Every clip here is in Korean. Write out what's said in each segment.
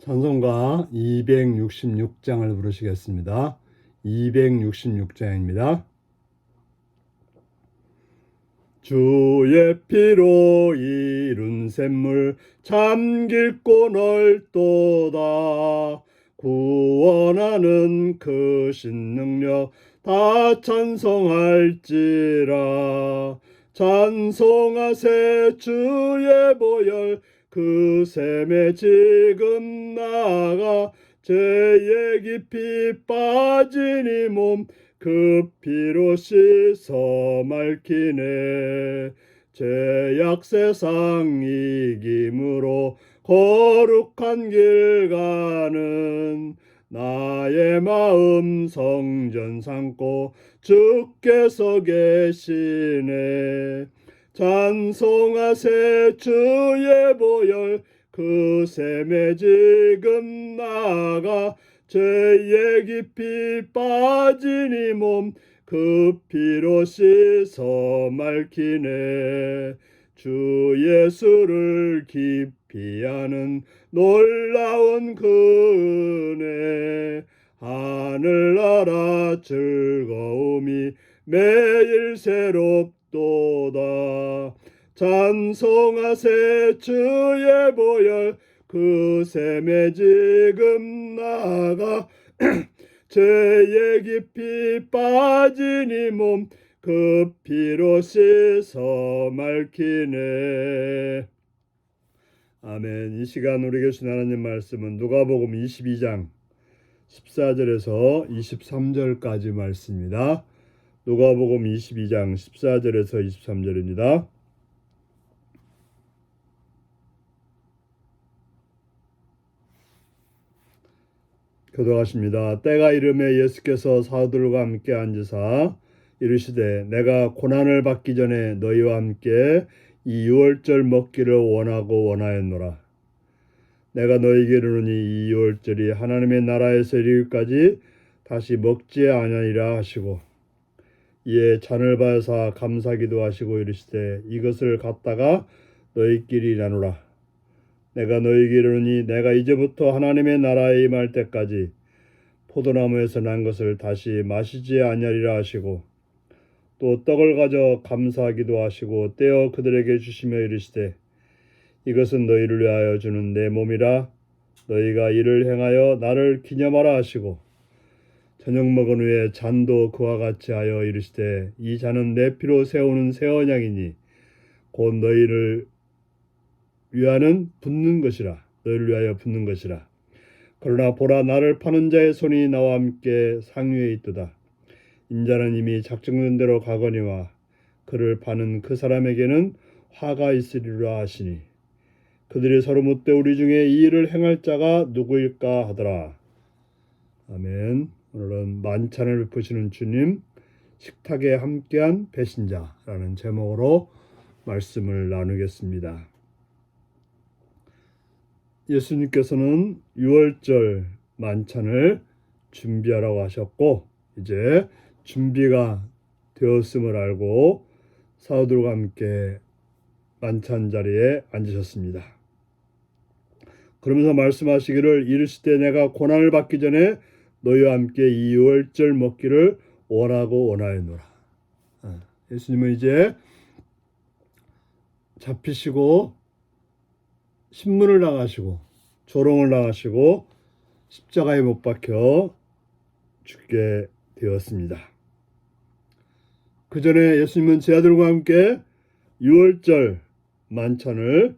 찬송가 266장을 부르시겠습니다. 266장입니다. 주의 피로 이룬 샘물 참 깊고 넓도다. 구원하는 크신 능력 다 찬송할지라. 찬송하세 주의 보혈 그 샘에 지금 나가 죄에 깊이 빠진 이 몸 그 피로 씻어 맑히네. 죄악 세상 이김으로 거룩한 길 가는 나의 마음 성전 삼고 주께서 계시네. 찬송하세 주의 보혈 그 샘에 지금 나가 죄에 깊이 빠진 이 몸 그 피로 씻어 맑히네. 주 예수를 깊이 아는 놀라운 그 은혜 하늘나라 즐거움이 매일 새롭도다. 찬송하세 주의 보혈 그 샘에 지금 나가 죄에 깊이 빠진 이 몸 그 피로 씻어 맑히네. 아멘. 이 시간 우리에게 주신 하나님 말씀은 누가복음 22장 14절에서 23절까지 말씀입니다. 누가복음 22장 14절에서 23절입니다. 교도하십니다. 때가 이르매 예수께서 사도들과 함께 앉으사 이르시되 내가 고난을 받기 전에 너희와 함께 이 유월절 먹기를 원하고 원하였노라. 내가 너희에게 이르노니 이 유월절이 하나님의 나라에서 이르기까지 다시 먹지 아니하리라 하시고 이에 잔을 받으사 감사기도 하시고 이르시되 이것을 갖다가 너희끼리 나누라. 내가 너희에게 이르노니 내가 이제부터 하나님의 나라에 임할 때까지 포도나무에서 난 것을 다시 마시지 아니하리라 하시고 또 떡을 가져 감사하기도 하시고 떼어 그들에게 주시며 이르시되 이것은 너희를 위하여 주는 내 몸이라. 너희가 이를 행하여 나를 기념하라 하시고 저녁 먹은 후에 잔도 그와 같이 하여 이르시되 이 잔은 내 피로 세우는 새 언약이니 곧 너희를 위하여 붓는 것이라. 너희를 위하여 붓는 것이라. 그러나 보라 나를 파는 자의 손이 나와 함께 상위에 있도다. 인자는 이미 작정된 대로 가거니와 그를 파는 그 사람에게는 화가 있으리라 하시니 그들이 서로 묻되 우리 중에 이 일을 행할 자가 누구일까 하더라. 아멘. 오늘은 만찬을 베푸시는 주님 식탁에 함께한 배신자라는 제목으로 말씀을 나누겠습니다. 예수님께서는 유월절 만찬을 준비하라고 하셨고 이제 준비가 되었음을 알고 사도들과 함께 만찬 자리에 앉으셨습니다. 그러면서 말씀하시기를 이르시되 내가 고난을 받기 전에 너희와 함께 이 유월절 먹기를 원하고 원하였노라. 예수님은 이제 잡히시고 신문을 당하시고 조롱을 당하시고 십자가에 못 박혀 죽게 되었습니다. 그 전에 예수님은 제 아들과 함께 유월절 만찬을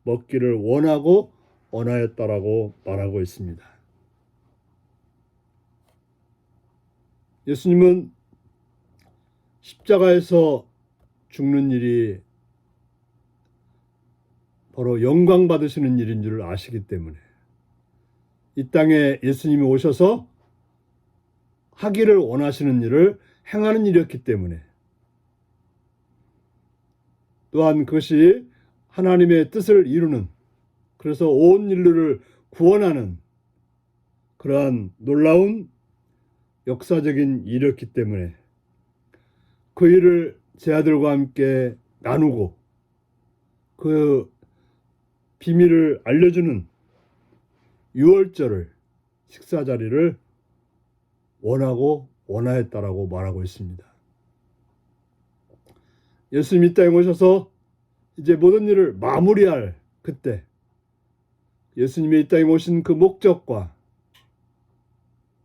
먹기를 원하고 원하였다라고 말하고 있습니다. 예수님은 십자가에서 죽는 일이 바로 영광 받으시는 일인 줄 아시기 때문에 이 땅에 예수님이 오셔서 하기를 원하시는 일을 행하는 일이었기 때문에 또한 그것이 하나님의 뜻을 이루는 그래서 온 인류를 구원하는 그러한 놀라운 역사적인 일이었기 때문에 그 일을 제 아들과 함께 나누고 그 비밀을 알려주는 유월절을 식사 자리를 원하였다라고 말하고 있습니다. 예수님이 이 땅에 오셔서 이제 모든 일을 마무리할 그때 예수님이 이 땅에 오신 그 목적과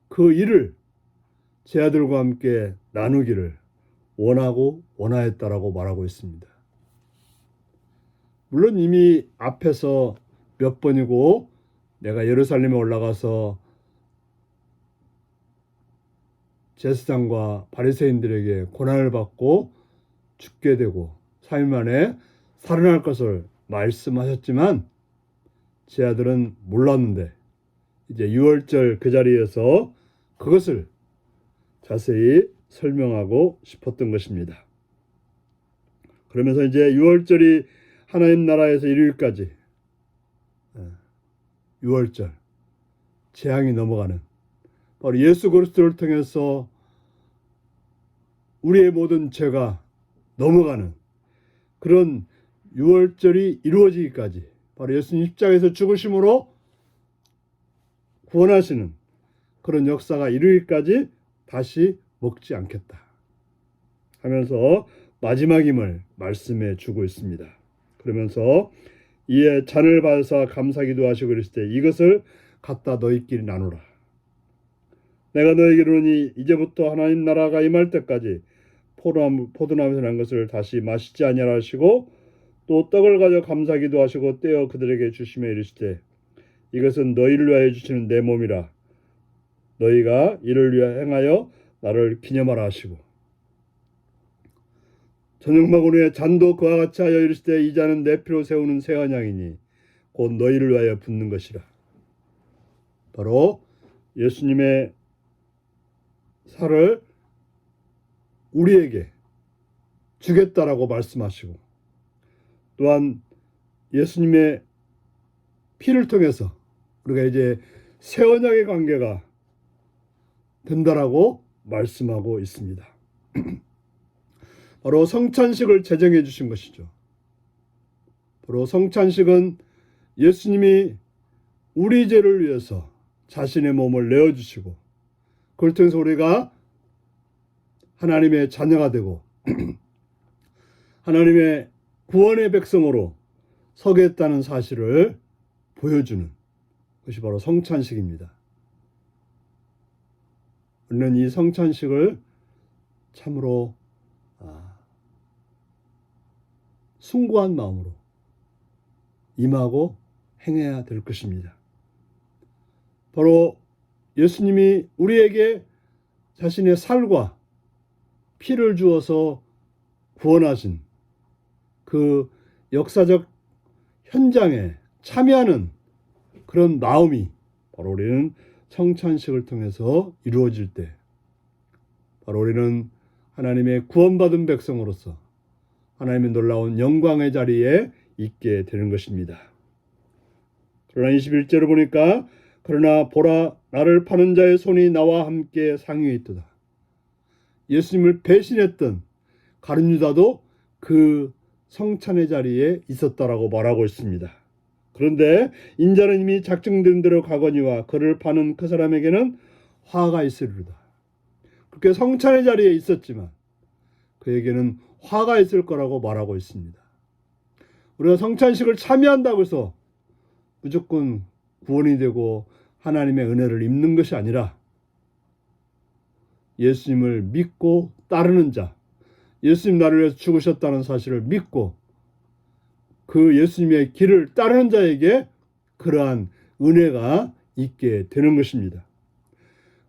그 일을 제 아들과 함께 나누기를 원하였다라고 말하고 있습니다. 물론 이미 앞에서 몇 번이고 내가 예루살렘에 올라가서 제사장과 바리새인들에게 고난을 받고 죽게 되고 3일 만에 살아날 것을 말씀하셨지만 제 아들은 몰랐는데 이제 유월절 그 자리에서 그것을 자세히 설명하고 싶었던 것입니다. 그러면서 이제 유월절이 하나님 나라에서 일요일까지 유월절 재앙이 넘어가는 바로 예수 그리스도를 통해서 우리의 모든 죄가 넘어가는 그런 유월절이 이루어지기까지 바로 예수님 십자가에서 죽으심으로 구원하시는 그런 역사가 이루기까지 다시 먹지 않겠다 하면서 마지막임을 말씀해 주고 있습니다. 그러면서 이에 잔을 받으사 감사기도 하시고 그러시되 이것을 갖다 너희끼리 나누라. 내가 너에게 이르노니 이제부터 하나님 나라가 임할 때까지 포도나무에서 난 것을 다시 마시지 아니하라 하시고 또 떡을 가져 감사기도 하시고 떼어 그들에게 주시며 이르시되 이것은 너희를 위하여 주시는 내 몸이라. 너희가 이를 위하여 행하여 나를 기념하라 하시고 저녁 먹은 후에 잔도 그와 같이 하여 이르시되 이 잔은 내 피로 세우는 새 언약이니 곧 너희를 위하여 붓는 것이라. 바로 예수님의 살을 우리에게 주겠다라고 말씀하시고 또한 예수님의 피를 통해서 우리가 이제 새 언약의 관계가 된다라고 말씀하고 있습니다. 바로 성찬식을 제정해 주신 것이죠. 바로 성찬식은 예수님이 우리 죄를 위해서 자신의 몸을 내어주시고 그걸 통해서 우리가 하나님의 자녀가 되고 하나님의 구원의 백성으로 서게 했다는 사실을 보여주는 것이 바로 성찬식입니다. 우리는 이 성찬식을 참으로 숭고한 마음으로 임하고 행해야 될 것입니다. 바로 예수님이 우리에게 자신의 살과 피를 주어서 구원하신 그 역사적 현장에 참여하는 그런 마음이 바로 우리는 성찬식을 통해서 이루어질 때 바로 우리는 하나님의 구원받은 백성으로서 하나님의 놀라운 영광의 자리에 있게 되는 것입니다. 그러나 21절을 보니까 그러나 보라 나를 파는 자의 손이 나와 함께 상위에 있도다. 예수님을 배신했던 가룟 유다도 그 성찬의 자리에 있었다라고 말하고 있습니다. 그런데 인자는 이미 작정된 대로 가거니와 그를 파는 그 사람에게는 화가 있으리로다. 그렇게 성찬의 자리에 있었지만 그에게는 화가 있을 거라고 말하고 있습니다. 우리가 성찬식을 참여한다고 해서 무조건 구원이 되고 하나님의 은혜를 입는 것이 아니라 예수님을 믿고 따르는 자, 예수님 나를 위해서 죽으셨다는 사실을 믿고 그 예수님의 길을 따르는 자에게 그러한 은혜가 있게 되는 것입니다.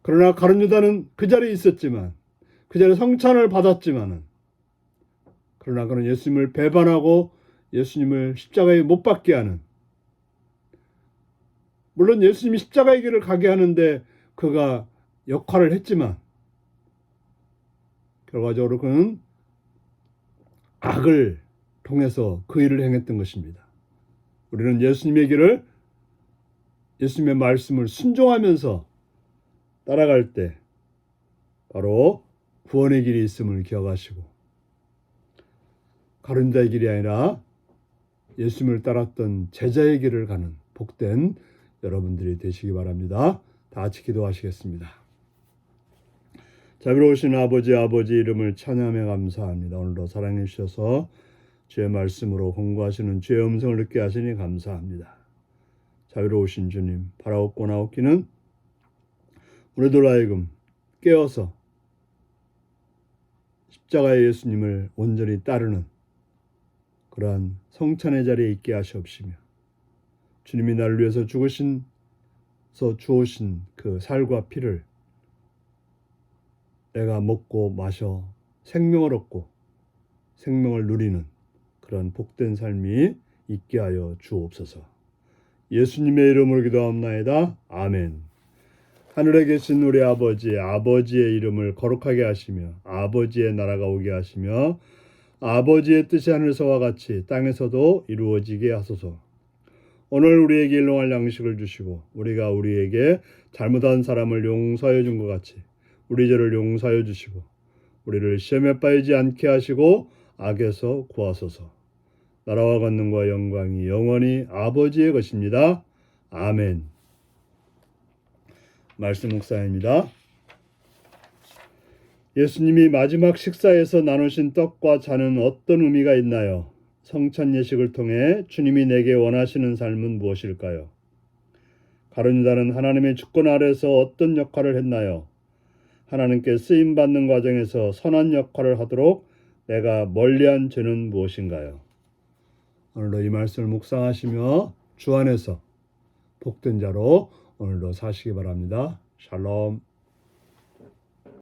그러나 가룟 유다는 그 자리에 있었지만 그 자리에 성찬을 받았지만은 그러나 그는 예수님을 배반하고 예수님을 십자가에 못 박게 하는 물론 예수님이 십자가의 길을 가게 하는데 그가 역할을 했지만 결과적으로 그는 악을 통해서 그 일을 행했던 것입니다. 우리는 예수님의 길을 예수님의 말씀을 순종하면서 따라갈 때 바로 구원의 길이 있음을 기억하시고 가룟 유다의 길이 아니라 예수님을 따랐던 제자의 길을 가는 복된 여러분들이 되시기 바랍니다. 다 같이 기도하시겠습니다. 자비로우신 아버지 이름을 찬양하며 감사합니다. 오늘도 사랑해 주셔서 주의 말씀으로 공부하시는 주의 음성을 듣게 하시니 감사합니다. 자비로우신 주님, 바라옵고 나옵기는 우리들 하여금 깨어서 십자가의 예수님을 온전히 따르는 그러한 성찬의 자리에 있게 하시옵시며, 주님이 나를 위해서 주오신 그 살과 피를 내가 먹고 마셔 생명을 얻고 생명을 누리는 그런 복된 삶이 있게 하여 주옵소서. 예수님의 이름으로 기도합나이다. 아멘. 하늘에 계신 우리 아버지의 이름을 거룩하게 하시며 아버지의 나라가 오게 하시며 아버지의 뜻이 하늘에서와 같이 땅에서도 이루어지게 하소서. 오늘 우리에게 일용할 양식을 주시고 우리가 우리에게 잘못한 사람을 용서하여 준 것 같이 우리 죄를 용서하여 주시고 우리를 시험에 빠지지 않게 하시고 악에서 구하소서. 나라와 권능과 영광이 영원히 아버지의 것입니다. 아멘. 말씀 묵상입니다. 예수님이 마지막 식사에서 나누신 떡과 잔은 어떤 의미가 있나요? 성찬 예식을 통해 주님이 내게 원하시는 삶은 무엇일까요? 가룟 유다는 하나님의 주권 아래서 어떤 역할을 했나요? 하나님께 쓰임받는 과정에서 선한 역할을 하도록 내가 멀리한 죄는 무엇인가요? 오늘도 이 말씀을 묵상하시며 주 안에서 복된 자로 오늘도 사시기 바랍니다. 샬롬.